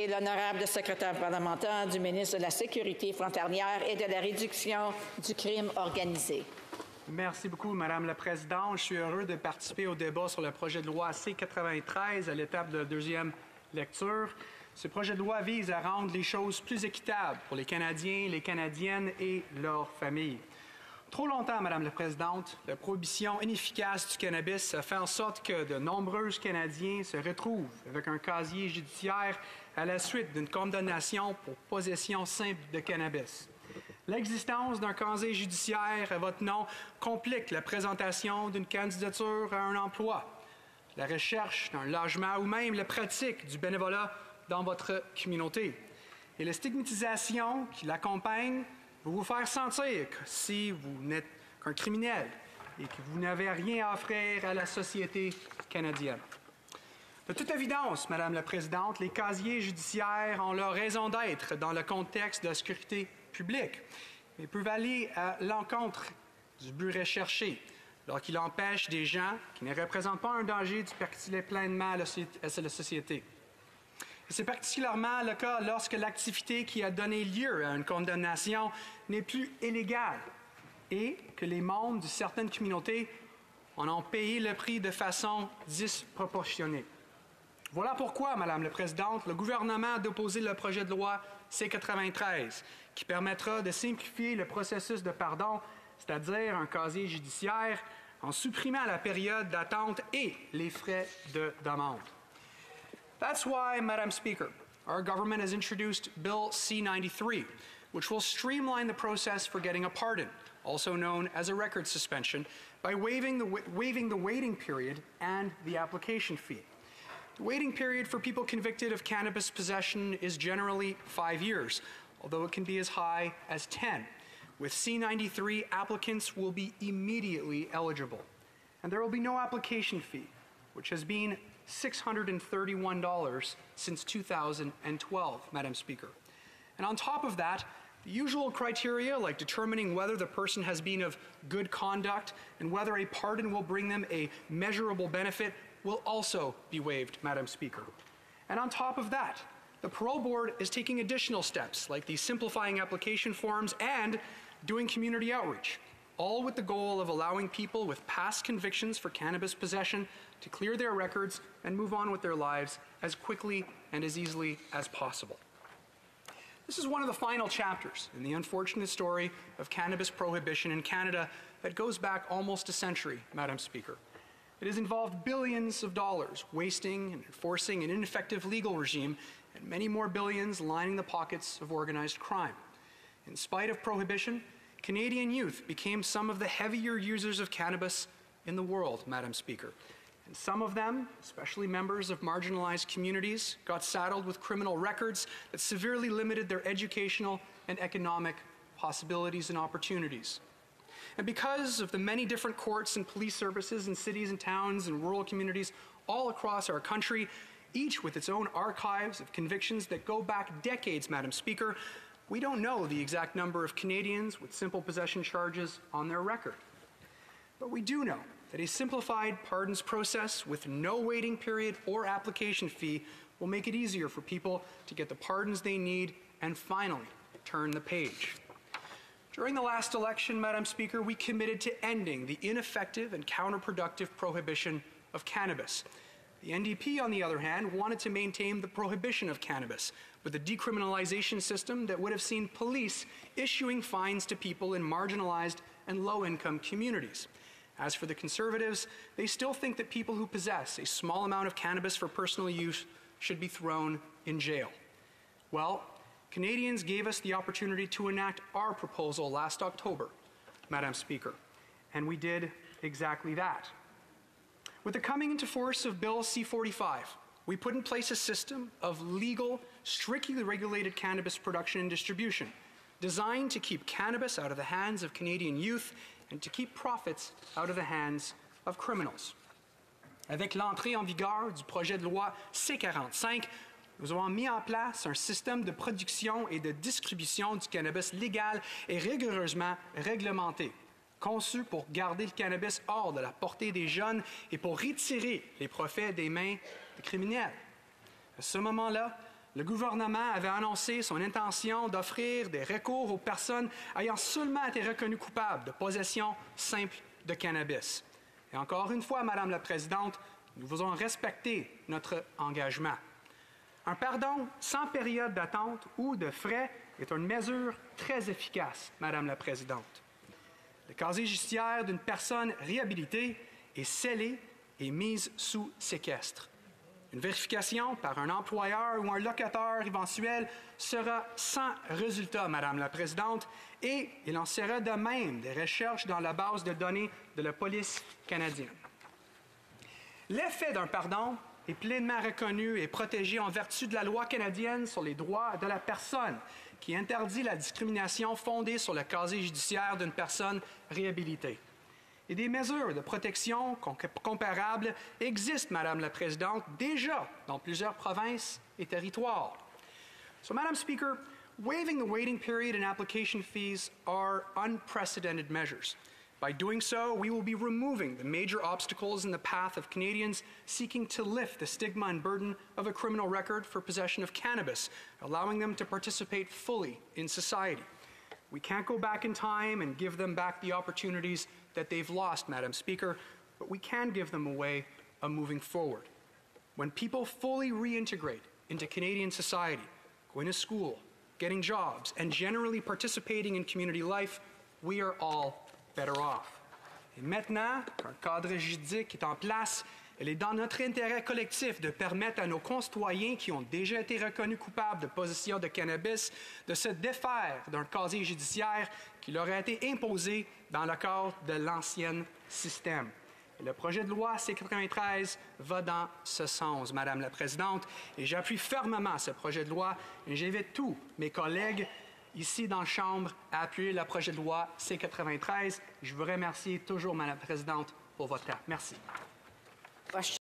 Et l'honorable secrétaire parlementaire du ministre de la Sécurité frontalière et de la réduction du crime organisé. Merci beaucoup, Madame la Présidente. Je suis heureux de participer au débat sur le projet de loi C-93 à l'étape de deuxième lecture. Ce projet de loi vise à rendre les choses plus équitables pour les Canadiens, les Canadiennes et leurs familles. Trop longtemps, Madame la Présidente, la prohibition inefficace du cannabis a fait en sorte que de nombreux Canadiens se retrouvent avec un casier judiciaire à la suite d'une condamnation pour possession simple de cannabis. L'existence d'un casier judiciaire à votre nom complique la présentation d'une candidature à un emploi, la recherche d'un logement ou même la pratique du bénévolat dans votre communauté. Et la stigmatisation qui l'accompagne va vous faire sentir que si vous n'êtes qu'un criminel et que vous n'avez rien à offrir à la société canadienne. De toute évidence, Madame la Présidente, les casiers judiciaires ont leur raison d'être dans le contexte de la sécurité publique, mais peuvent aller à l'encontre du but recherché, alors qu'il empêche des gens qui ne représentent pas un danger de participer pleinement à la société. C'est particulièrement le cas lorsque l'activité qui a donné lieu à une condamnation n'est plus illégale et que les membres de certaines communautés en ont payé le prix de façon disproportionnée. Voilà pourquoi, Madame la Présidente, le gouvernement a déposé le projet de loi C-93 qui permettra de simplifier le processus de pardon, c'est-à-dire un casier judiciaire, en supprimant la période d'attente et les frais d'amende. That's why, Madam Speaker, our government has introduced Bill C-93, which will streamline the process for getting a pardon, also known as a record suspension, by waiving the waiting period and the application fee. The waiting period for people convicted of cannabis possession is generally 5 years, although it can be as high as 10. With C-93, applicants will be immediately eligible, and there will be no application fee, which has been $631 since 2012, Madam Speaker. And on top of that, the usual criteria like determining whether the person has been of good conduct and whether a pardon will bring them a measurable benefit will also be waived, Madam Speaker. And on top of that, the Parole Board is taking additional steps like the simplifying application forms and doing community outreach, all with the goal of allowing people with past convictions for cannabis possession to clear their records and move on with their lives as quickly and as easily as possible. This is one of the final chapters in the unfortunate story of cannabis prohibition in Canada that goes back almost a century, Madam Speaker. It has involved billions of dollars wasting and enforcing an ineffective legal regime and many more billions lining the pockets of organized crime. In spite of prohibition, Canadian youth became some of the heavier users of cannabis in the world, Madam Speaker. And some of them, especially members of marginalized communities, got saddled with criminal records that severely limited their educational and economic possibilities and opportunities. And because of the many different courts and police services in cities and towns and rural communities all across our country, each with its own archives of convictions that go back decades, Madam Speaker, we don't know the exact number of Canadians with simple possession charges on their record. But we do know that a simplified pardons process with no waiting period or application fee will make it easier for people to get the pardons they need and finally turn the page. During the last election, Madam Speaker, we committed to ending the ineffective and counterproductive prohibition of cannabis. The NDP, on the other hand, wanted to maintain the prohibition of cannabis with a decriminalization system that would have seen police issuing fines to people in marginalized and low-income communities. As for the Conservatives, they still think that people who possess a small amount of cannabis for personal use should be thrown in jail. Well, Canadians gave us the opportunity to enact our proposal last October, Madam Speaker, and we did exactly that. With the coming into force of Bill C-45, we put in place a system of legal, strictly regulated cannabis production and distribution, designed to keep cannabis out of the hands of Canadian youth and to keep profits out of the hands of criminals. Avec l'entrée en vigueur du projet de loi C-45, nous avons mis en place un système de production et de distribution du cannabis légal et rigoureusement réglementé, conçu pour garder le cannabis hors de la portée des jeunes et pour retirer les profits des mains des criminels. À ce moment-là, le gouvernement avait annoncé son intention d'offrir des recours aux personnes ayant seulement été reconnues coupables de possession simple de cannabis. Et encore une fois, Madame la Présidente, nous voulons respecter notre engagement. Un pardon sans période d'attente ou de frais est une mesure très efficace, Madame la Présidente. Le casier judiciaire d'une personne réhabilitée est scellé et mise sous séquestre. Une vérification par un employeur ou un locataire éventuel sera sans résultat, Madame la Présidente, et il en sera de même des recherches dans la base de données de la police canadienne. L'effet d'un pardon est pleinement reconnu et protégé en vertu de la loi canadienne sur les droits de la personne, qui interdit la discrimination fondée sur le casier judiciaire d'une personne réhabilitée. Et des mesures de protection comparables existent, Madame la Présidente, déjà dans plusieurs provinces et territoires. So, Madam Speaker, waiving the waiting period and application fees are unprecedented measures. By doing so, we will be removing the major obstacles in the path of Canadians seeking to lift the stigma and burden of a criminal record for possession of cannabis, allowing them to participate fully in society. We can't go back in time and give them back the opportunities that they've lost, Madam Speaker, but we can give them a way of moving forward. When people fully reintegrate into Canadian society, going to school, getting jobs, and generally participating in community life, we are all better off. Et maintenant qu'un cadre juridique est en place, il est dans notre intérêt collectif de permettre à nos concitoyens qui ont déjà été reconnus coupables de possession de cannabis de se défaire d'un casier judiciaire qui leur a été imposé dans le cadre de l'ancien système. Et le projet de loi C-93 va dans ce sens, Madame la Présidente, et j'appuie fermement ce projet de loi et j'invite tous mes collègues ici dans la Chambre à appuyer le projet de loi C-93. Je vous remercie toujours, Madame la Présidente, pour votre temps. Merci.